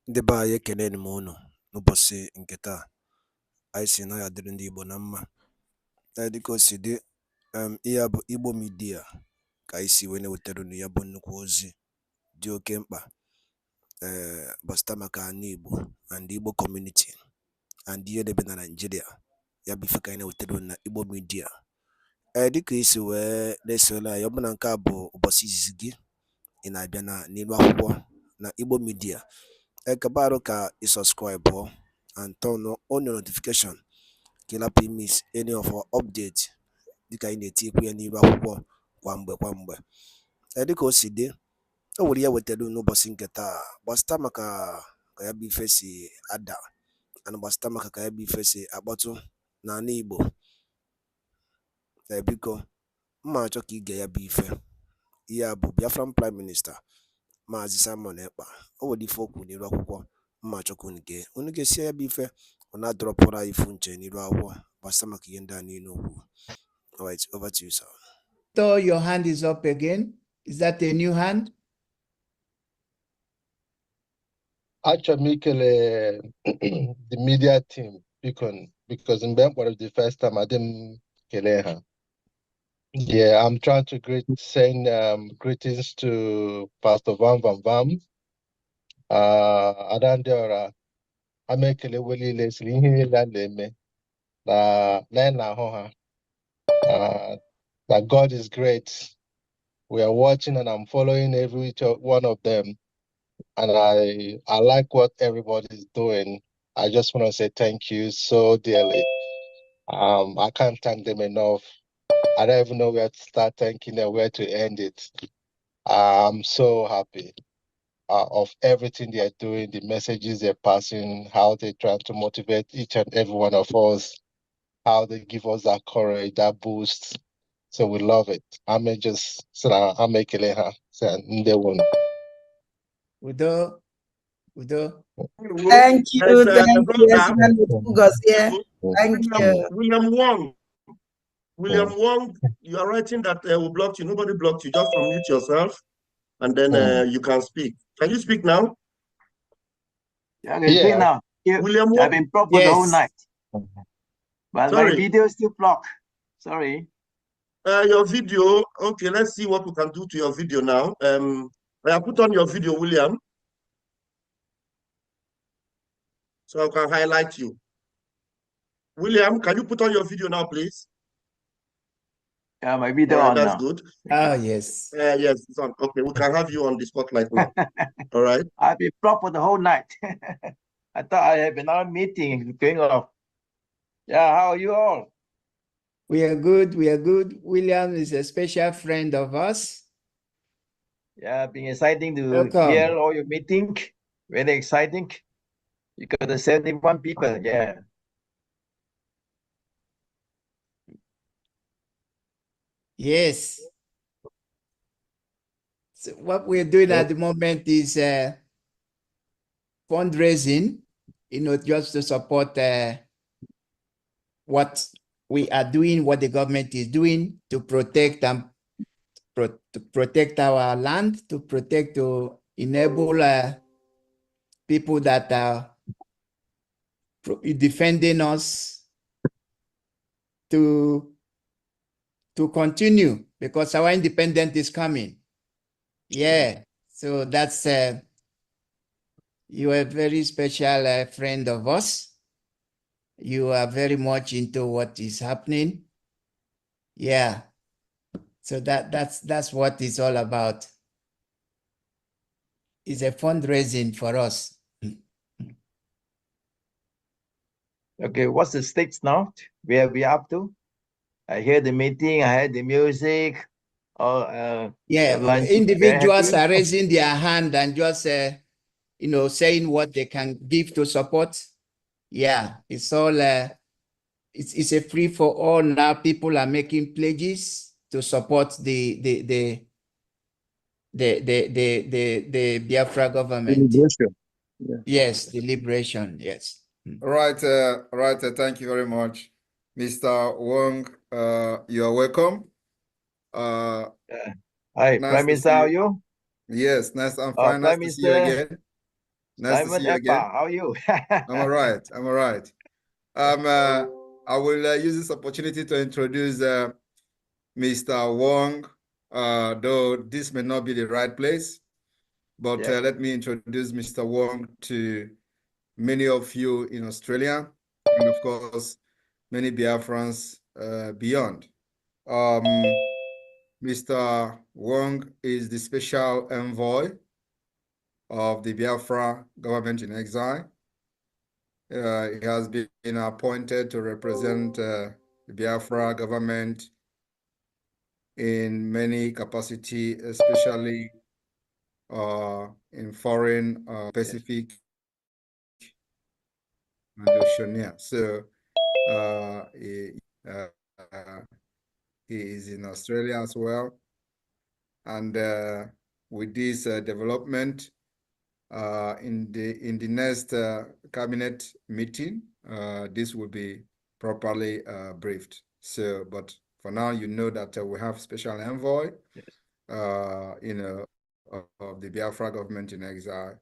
Ndị be anyị ekene m unu n'ụbọchị nke taa. Anyị si na ya dịrị ndị Igbo na mma. Dịka o si dị, ihe a bụ Igbo Media ka anyị si wee na-ewetara unu ya bụ nnukwu ozi dị oke mkpa gbasata maka ana Igbo and Igbo community and ihe debe na Nigeria. Ya bụ ife ka anyị na-ewetara unu na Igbo Media. Dịka isi wee na-esole anyị, ọ bụ na nke a bụ ụbọchị izizi gị ị na-abịa n'ilu akwụkwọ na Igbo Media, kabaru ka i subscribe and turn on your notification ka ị lapụ miss any of our update dịka anyị na-etikwu ya n'ilu akwụkwọ kwa mgbe. Dịka o si dị, o nwere ya wetara n'ụbọchị nke taa gbasata maka ka ya bụ ife si ada and gbasata maka ka ya bụ ife si akpọtụ n'ala Igbo. Biko mma achọ ka ige ya bụ ife. Ihe a bụ Biafran Prime Minister MAZI Ekpa. O nwere ife okwu n'ilu akwụkwọ mma achọ ka unu ga-esi ya bụ ife ọ na-adọrọpụrụ anyị ifu nche n'ilu akwụkwọ gbasata maka ihe ndị a niile okwu. Alright, over to you, sir. So your hand is up again. Is that a new hand? Achọrọ m ikele the media team because mgbe m kpọrọ the first time I didn't kele ha. Yeah, I'm trying to send greetings to Pastor Vam Vam Vam. Adandeora, amekele welile siri ihe niile a na-eme na ahụ ha. That God is great. We are watching and I'm following every one of them. And I like what everybody is doing. I just want to say thank you so dearly. I can't thank them enough. I don't even know where to start thanking them, where to end it. I'm so happy of everything they are doing, the messages they're passing, how they're trying to motivate each and every one of us, how they give us that courage, that boost. So we love it. I'm just I'm making it Udo. Thank you. Thank you. William Wong, you are writing that we blocked you. Nobody blocked you. Just unmute yourself, and then you can speak. Can you speak now? Yeah. Now. William Wong. I've been blocked for the whole night. But my video is still blocked. Sorry. Your video. Okay, let's see what we can do to your video now. I put on your video, William, so I can highlight you. William, can you put on your video now, please? Yeah, my video on that's now. Good. Oh, yes. Yes, it's on. Okay, we can have you on the spotlight now. All right. I've been blocked for the whole night. I thought I had been on a meeting going off. Yeah, how are you all? We are good. We are good. William is a special friend of us. Yeah, been exciting to Welcome. hear all your meeting. Very exciting. You got the 71 people. Yeah. Yes. So what we're doing at the moment is fundraising, just to support what we are doing, what the government is doing to protect protect our land, to enable people that are defending us to continue, because our independence is coming. Yeah, so that's you are a very special friend of us. You are very much into what is happening. Yeah, so that's what it's all about. It's a fundraising for us. Okay, what's the stakes now? Where we up to? I hear the meeting, I heard the music. Yeah, individuals are raising their hand and just saying what they can give to support. Yeah, it's all it's a free for all now. People are making pledges to support the Biafra government. Yeah. Yes, the liberation. Yes. Right. Thank you very much, Mr. Wong. You are welcome. Hi, nice Prime Minister, how are you? Yes, nice and fine. Prime Nice to see you again. Nice to see you again. Ekpa, how are you? I'm all right. I'm all right. I will use this opportunity to introduce Mr. Wong, though this may not be the right place, but let me introduce Mr. Wong to many of you in Australia, and of course, many Biafrans beyond. Mr. Wong is the special envoy of the Biafra government in exile. He has been appointed to represent the Biafra government in many capacity, especially in foreign, Pacific, and Oceania. So he is in Australia as well. And with this development, in the next cabinet meeting, this will be properly briefed. So, but for now, you know that we have special envoy, of the Biafra government in exile,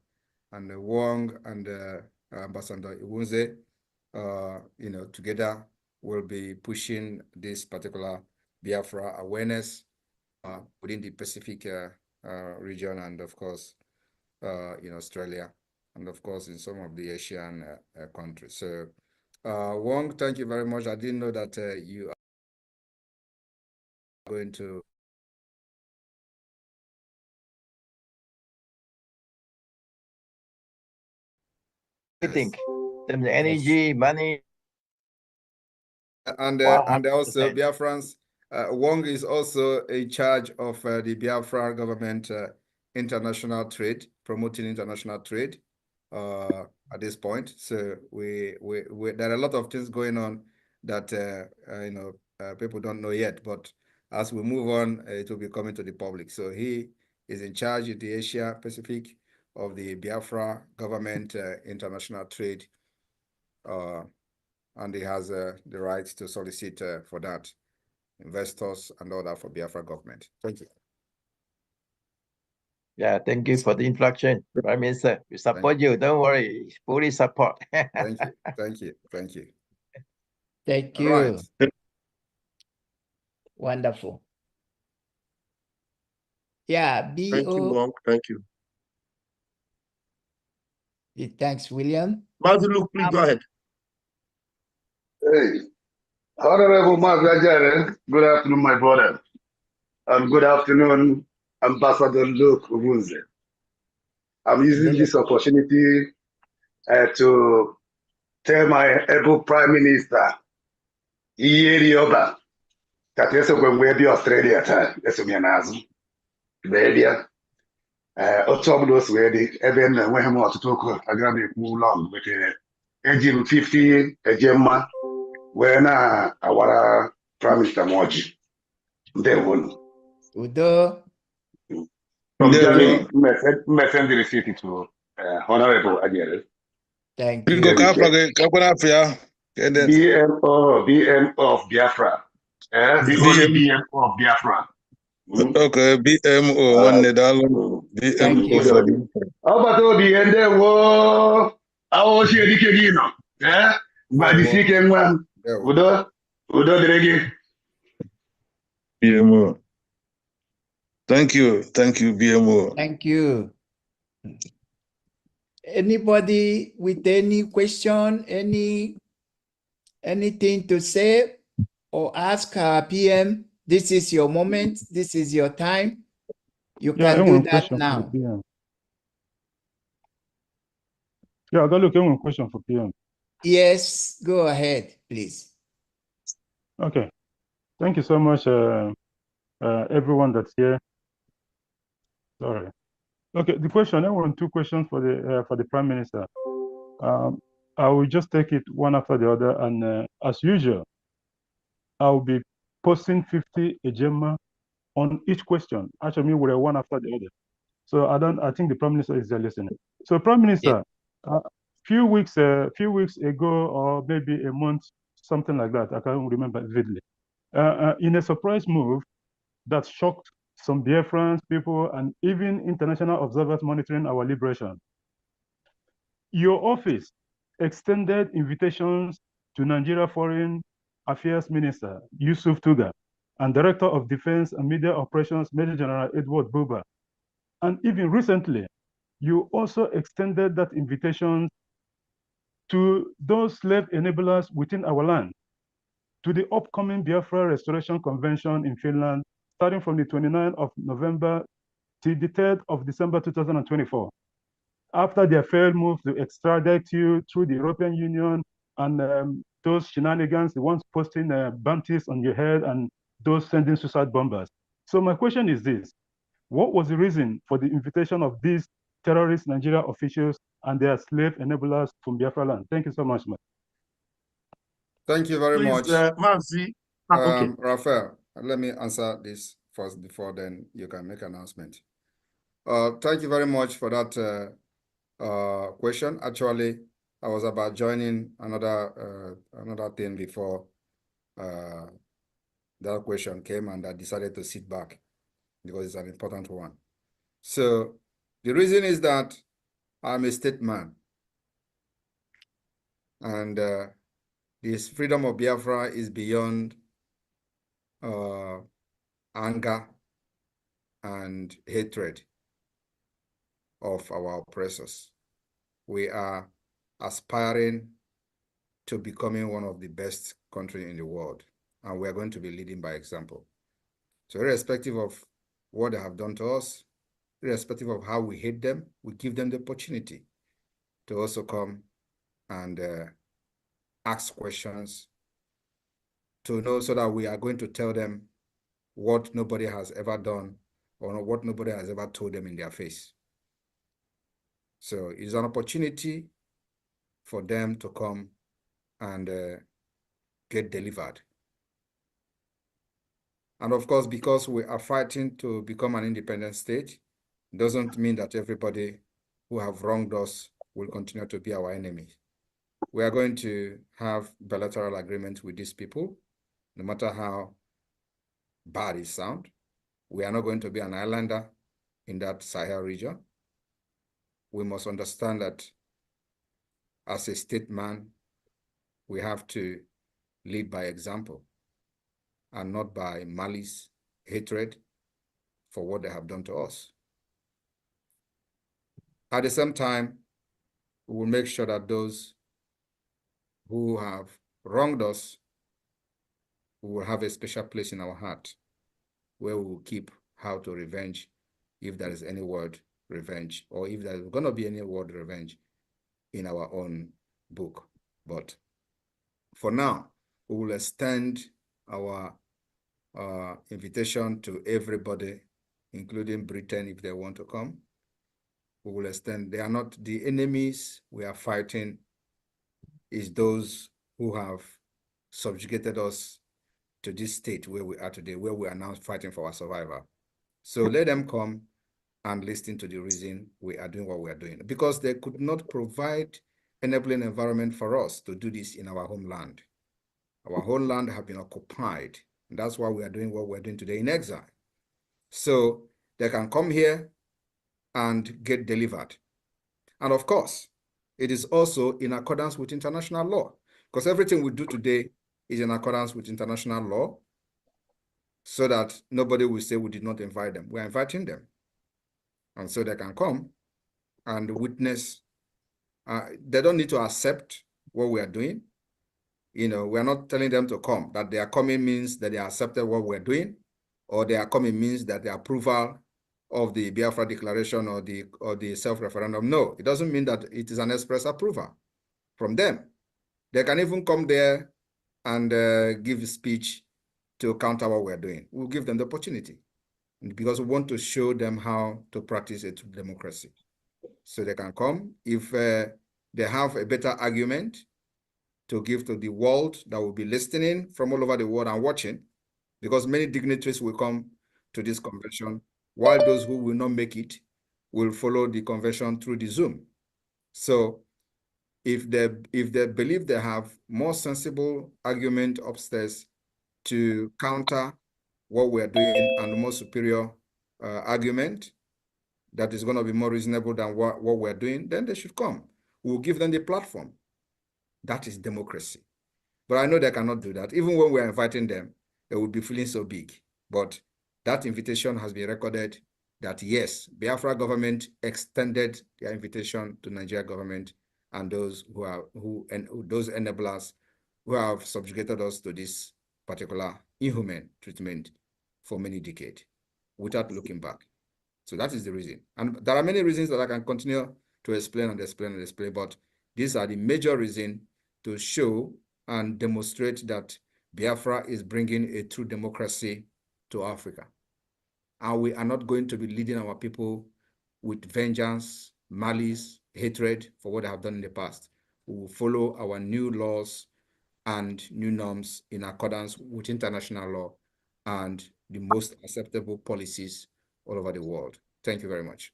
and Wong and Ambassador Iwunze, together will be pushing this particular Biafra awareness within the Pacific region, and of course, in Australia, and of course in some of the Asian countries. So, Wong, thank you very much. I didn't know that you are going to. I think the energy, money, and also Biafrans. Wong is also in charge of the Biafra government international trade, promoting international trade at this point. So we there are a lot of things going on that people don't know yet, but as we move on, it will be coming to the public. So he is in charge of the Asia Pacific of the Biafra government international trade, and he has the right to solicit for that, investors and all that for Biafra government. Thank you. Yeah, thank you for the introduction, Prime Minister. We support you. Don't worry, fully support. Thank you. Thank you. Thank you. Thank you. All right. Wonderful. Yeah, Thank you, Wong. Thank you. Thanks, William. MAZI, look, please go ahead. Hey, Honorable Mark, good afternoon, my brother. And good afternoon, Ambassador Luke Ubunze. I'm using this opportunity to tell my able Prime Minister, Yoba, that yes, when we be Australia, yes, we are baby. Those were the event when I'm to talk, I got it move long, but engine 50, a gemma, when our Prime Minister Moji. They won. Udo. From Germany, send the receipt to Honorable Admiral. Thank you. BMO of Biafra. The only BMO of Biafra. Okay, BMO, one Nedalo, BMO for the. How about all the end there? Whoa, I was here, Dikegino. But the second one, Udo Dregi. BMO. Thank you, BMO. Thank you. Anybody with any question, anything to say or ask our PM? This is your moment. This is your time. You can do that now. Yeah, I got one question for PM. Yes, go ahead, please. Okay. Thank you so much, everyone that's here. Sorry. Okay, the question, I want two questions for the Prime Minister. I will just take it one after the other, and as usual, I'll be posting 50 agenda on each question. Actually, we're one after the other. So I think the Prime Minister is there listening. So Prime Minister, few weeks ago, or maybe a month, something like that, I can't remember vividly, in a surprise move that shocked some Biafran people and even international observers monitoring our liberation, Your office extended invitations to Nigeria Foreign Affairs Minister Yusuf Tuga and Director of Defense and Media Operations Major General Edward Buba. And even recently, you also extended that invitation to those slave enablers within our land, to the upcoming Biafra Restoration Convention in Finland, starting from the 29th of November to the 3rd of December 2024. After their failed move to extradite you through the European Union and those shenanigans, the ones posting bounties on your head and those sending suicide bombers. So my question is this: what was the reason for the invitation of these terrorist Nigeria officials and their slave enablers from Biafra land? Thank you so much, man. Thank you very much. MAZI. Okay. Raphael, let me answer this first before then you can make an announcement. Thank you very much for that question. Actually, I was about joining another thing before that question came, and I decided to sit back because it's an important one. So the reason is that I'm a state man, and this freedom of Biafra is beyond anger and hatred of our oppressors. We are aspiring to becoming one of the best countries in the world, and we are going to be leading by example. So irrespective of what they have done to us, irrespective of how we hate them, we give them the opportunity to also come and ask questions to know, so that we are going to tell them what nobody has ever done or what nobody has ever told them in their face. So it's an opportunity for them to come and get delivered. And of course, because we are fighting to become an independent state, doesn't mean that everybody who have wronged us will continue to be our enemy. We are going to have bilateral agreements with these people, no matter how bad it sounds. We are not going to be an islander in that Sahel region. We must understand that as a state man, we have to lead by example and not by malice, hatred for what they have done to us. At the same time, we will make sure that those who have wronged us will have a special place in our heart where we will keep how to revenge, if there is any word revenge, or if there is going to be any word revenge in our own book. But for now, we will extend our invitation to everybody, including Britain, if they want to come. We will extend. They are not the enemies we are fighting, is those who have subjugated us to this state where we are today, where we are now fighting for our survival. So let them come and listen to the reason we are doing what we are doing, because they could not provide enabling environment for us to do this in our homeland. Our whole land have been occupied, and that's why we are doing what we're doing today in exile. So they can come here and get delivered. And of course, it is also in accordance with international law, because everything we do today is in accordance with international law, so that nobody will say we did not invite them. We're inviting them. And so they can come and witness. They don't need to accept what we are doing. You know, we're not telling them to come. That they are coming means that they accepted what we're doing, or they are coming means that the approval of the Biafra declaration or the self-referendum. No, it doesn't mean that it is an express approval from them. They can even come there and give a speech to counter what we're doing. We'll give them the opportunity, because we want to show them how to practice a true democracy. So they can come. If they have a better argument to give to the world that will be listening from all over the world and watching, because many dignitaries will come to this convention, while those who will not make it will follow the convention through the Zoom. So if they believe they have more sensible argument upstairs to counter what we're doing, and more superior argument that is going to be more reasonable than what we're doing, then they should come. We will give them the platform. That is democracy. But I know they cannot do that. Even when we're inviting them, they would be feeling so big. But that invitation has been recorded that yes, Biafra government extended their invitation to Nigeria government and those those enablers who have subjugated us to this particular inhuman treatment for many decades without looking back. So that is the reason. And there are many reasons that I can continue to explain and explain and explain, but these are the major reasons to show and demonstrate that Biafra is bringing a true democracy to Africa. And we are not going to be leading our people with vengeance, malice, hatred for what they have done in the past. We will follow our new laws and new norms in accordance with international law and the most acceptable policies all over the world. Thank you very much.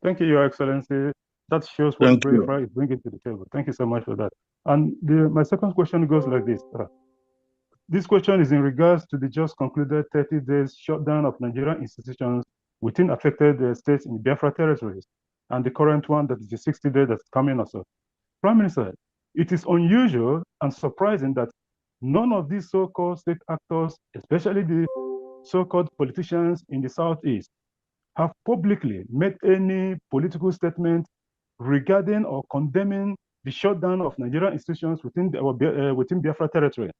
Thank you, Your Excellency. That shows what BIAFRA is bringing to the table. Thank you so much for that. And my second question goes like this. This question is in regards to the just concluded 30 days shutdown of Nigerian institutions within affected states in Biafra territories, and the current one that is the 60 days that's coming also. Prime Minister, it is unusual and surprising that none of these so-called state actors, especially the so-called politicians in the Southeast, have publicly made any political statement regarding or condemning the shutdown of Nigerian institutions within Biafra territory,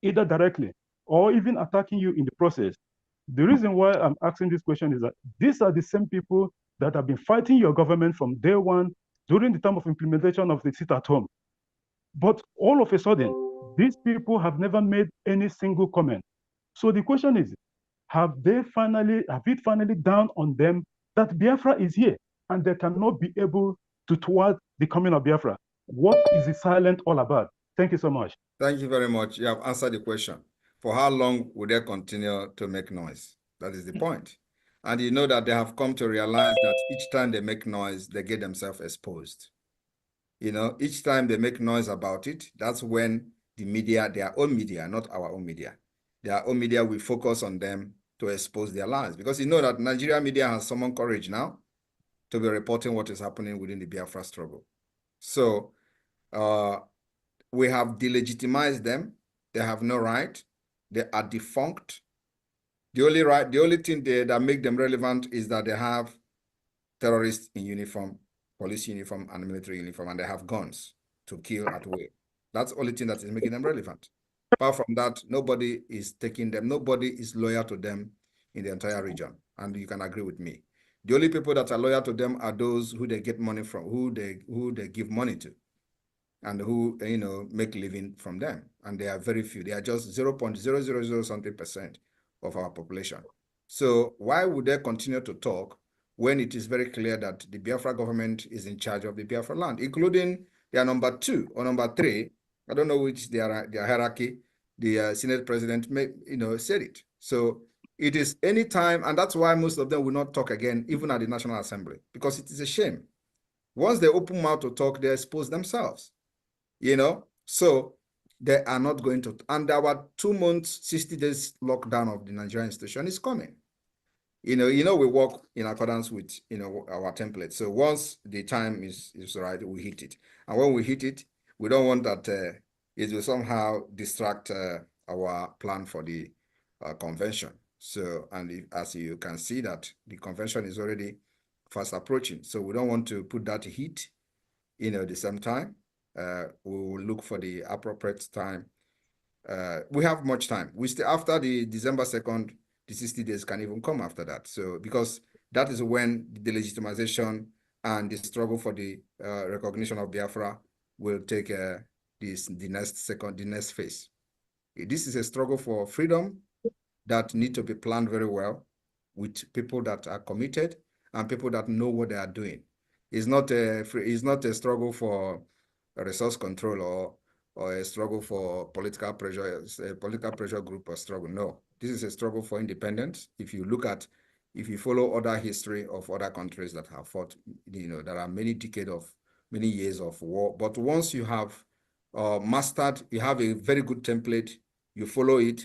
either directly or even attacking you in the process. The reason why I'm asking this question is that these are the same people that have been fighting your government from day one during the time of implementation of the sit at home. But all of a sudden, these people have never made any single comment. So the question is, have it finally dawned on them that Biafra is here and they cannot be able to thwart the coming of Biafra? What is the silence all about? Thank you so much. Thank you very much. You have answered the question. For how long will they continue to make noise? That is the point. And you know that they have come to realize that each time they make noise, they get themselves exposed. You know, each time they make noise about it, that's when the media, their own media, not our own media, their own media will focus on them to expose their lies. Because you know that Nigeria media has summoned courage now to be reporting what is happening within the Biafra struggle. So we have delegitimized them. They have no right. They are defunct. The only thing that make them relevant is that they have terrorists in uniform, police uniform, and military uniform, and they have guns to kill at will. That's the only thing that is making them relevant. Apart from that, nobody is taking them. Nobody is loyal to them in the entire region, and you can agree with me. The only people that are loyal to them are those who they get money from, who they give money to, and who, you know, make living from them. And they are very few. They are just 0.000 something% of our population. So why would they continue to talk when it is very clear that the Biafra government is in charge of the Biafra land, including their number 2 or number 3? I don't know which their hierarchy. The Senate president said it. So it is any time, and that's why most of them will not talk again, even at the National Assembly, because it is a shame. Once they open mouth to talk, they expose themselves. You know, so they are not going to. And our 2 months, 60 days lockdown of the Nigerian institution is coming. You know, we work in accordance with, our template. So once the time is right, we hit it. And when we hit it, we don't want that it will somehow distract our plan for the convention. So, and as you can see that the convention is already fast approaching. So we don't want to put that heat, at the same time. We will look for the appropriate time. We have much time. We still, after the December 2nd, the 60 days can even come after that. So, because that is when the legitimization and the struggle for the recognition of Biafra will take the next phase. This is a struggle for freedom that need to be planned very well with people that are committed and people that know what they are doing. It's not a struggle for resource control or a struggle for political pressure, a political pressure group or struggle. No, this is a struggle for independence. If you follow other history of other countries that have fought, there are many years of war. But once you have mastered, you have a very good template, you follow it,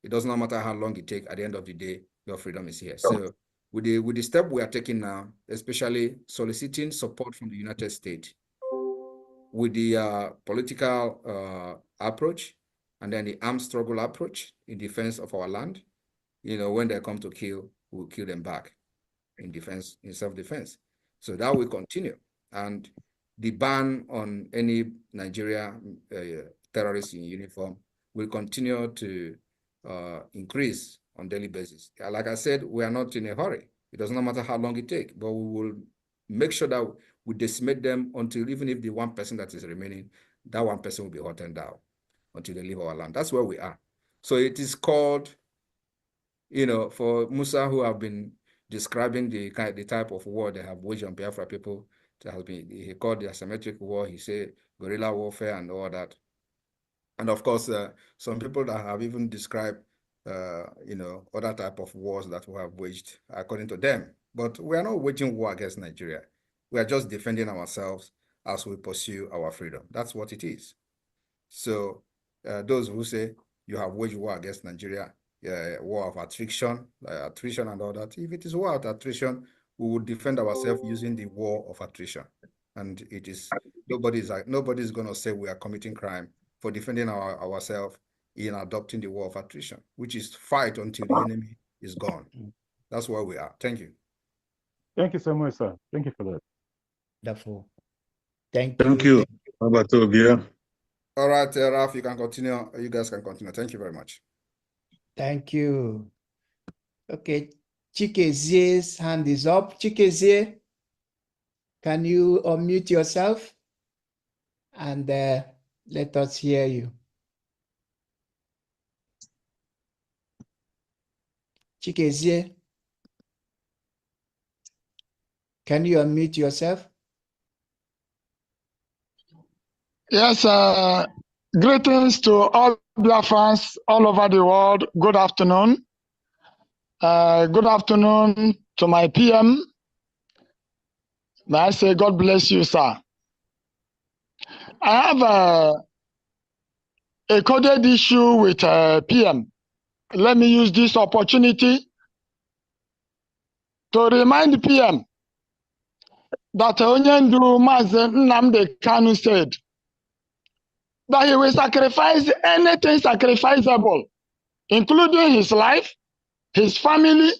it does not matter how long it takes, at the end of the day, your freedom is here. So with the step we are taking now, especially soliciting support from the United States, with the political approach, and then the armed struggle approach in defense of our land, when they come to kill, we'll kill them back in defense, in self-defense. So that will continue. And the ban on any Nigeria terrorists in uniform will continue to increase on daily basis. Like I said, we are not in a hurry. It does not matter how long it takes, but we will make sure that we decimate them until, even if the one person that is remaining, that one person will be hunted down until they leave our land. That's where we are. So it is called, for Musa, who have been describing the type of war they have waged on Biafra people, he called the asymmetric war, he said guerrilla warfare and all that. And of course, some people that have even described, other type of wars that we have waged according to them. But we are not waging war against Nigeria. We are just defending ourselves as we pursue our freedom. That's what it is. So those who say you have waged war against Nigeria, war of attrition and all that, if it is war of attrition, we will defend ourselves using the war of attrition. And it is, nobody's going to say we are committing crime for defending ourselves in adopting the war of attrition, which is fight until the enemy is gone. That's where we are. Thank you. Thank you so much, sir. Thank you for that. Wonderful. Thank you. Thank you. How about Obia? All right, Ralph, you can continue. You guys can continue. Thank you very much. Thank you. Okay, Chikezie's hand is up. Chikezie, can you unmute yourself? And let us hear you. Chikezie, can you unmute yourself? Yes, greetings to all Biafrans all over the world. Good afternoon. Good afternoon to my PM. May I say God bless you, sir. I have a coded issue with PM. Let me use this opportunity to remind PM that Onyendu Mazi Nnamdi Kanu said that he will sacrifice anything sacrificable, including his life, his family,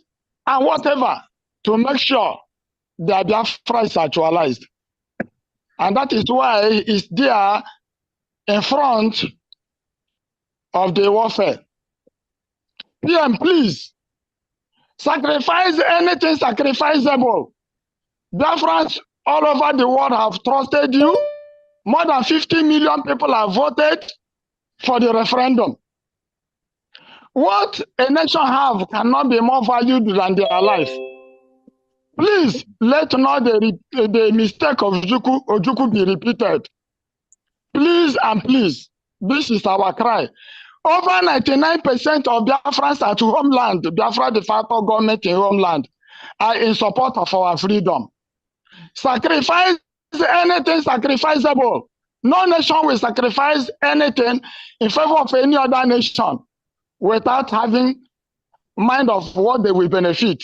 and whatever, to make sure that Biafra is actualized. And that is why he is there in front of the warfare. PM, please, sacrifice anything sacrificable. Biafrans all over the world have trusted you. More than 50 million people have voted for the referendum. What a nation have cannot be more valued than their life. Please, let not the mistake of Ojukwu be repeated. Please and please, this is our cry. Over 99% of Biafrans at homeland, Biafra de facto government in homeland, are in support of our freedom. Sacrifice anything sacrificable. No nation will sacrifice anything in favor of any other nation without having mind of what they will benefit.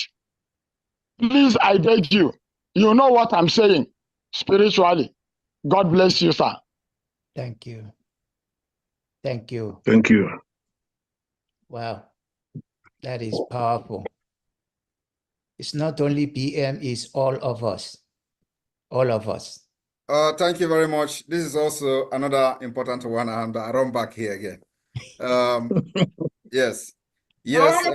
Please, I beg you. You know what I'm saying spiritually. God bless you, sir. Thank you. Thank you. Thank you. Wow, that is powerful. It's not only PM, it's all of us. All of us. Thank you very much. This is also another important one, and I run back here again. Yes. Yes.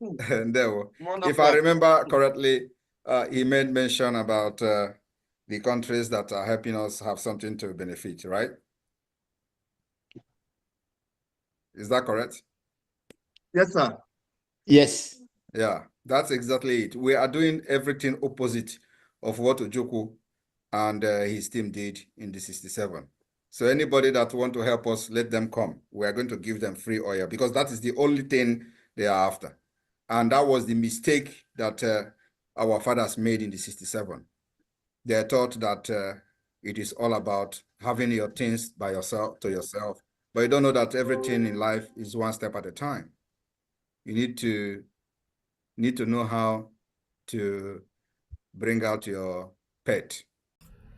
If I remember correctly, he made mention about the countries that are helping us have something to benefit, right? Is that correct? Yes, sir. Yes. Yeah, that's exactly it. We are doing everything opposite of what Ojukwu and his team did in the 67. So anybody that want to help us, let them come. We are going to give them free oil because that is the only thing they are after. And that was the mistake that our fathers made in the 67. They thought that it is all about having your things by yourself, to yourself. But you don't know that everything in life is one step at a time. You need to need to know how to bring out your pet.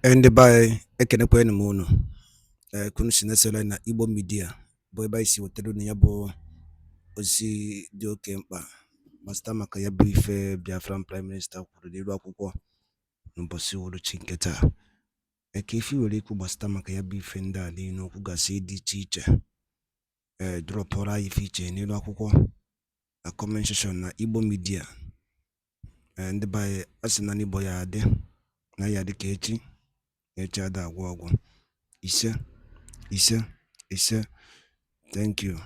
And by ekenekwe mono kunu sinesela na Igbo media boy by si wotero na yabo osi dị oke mkpa masta maka ya bụ ife Biafran Prime Minister kwuru n'iru akwụkwọ n'ụbọchị uhuruchi nke taa. Eke ife were ikwu gbasata maka ya bụ ife ndị a niile okwu gasị dị iche iche dropụrụ anyị ife iche n'iru akwụkwọ na comment section na Igbo media ndị be asị na n'Igbo ya adị na ya dị ka echi ada agwụ ọgwụ ise. Thank you.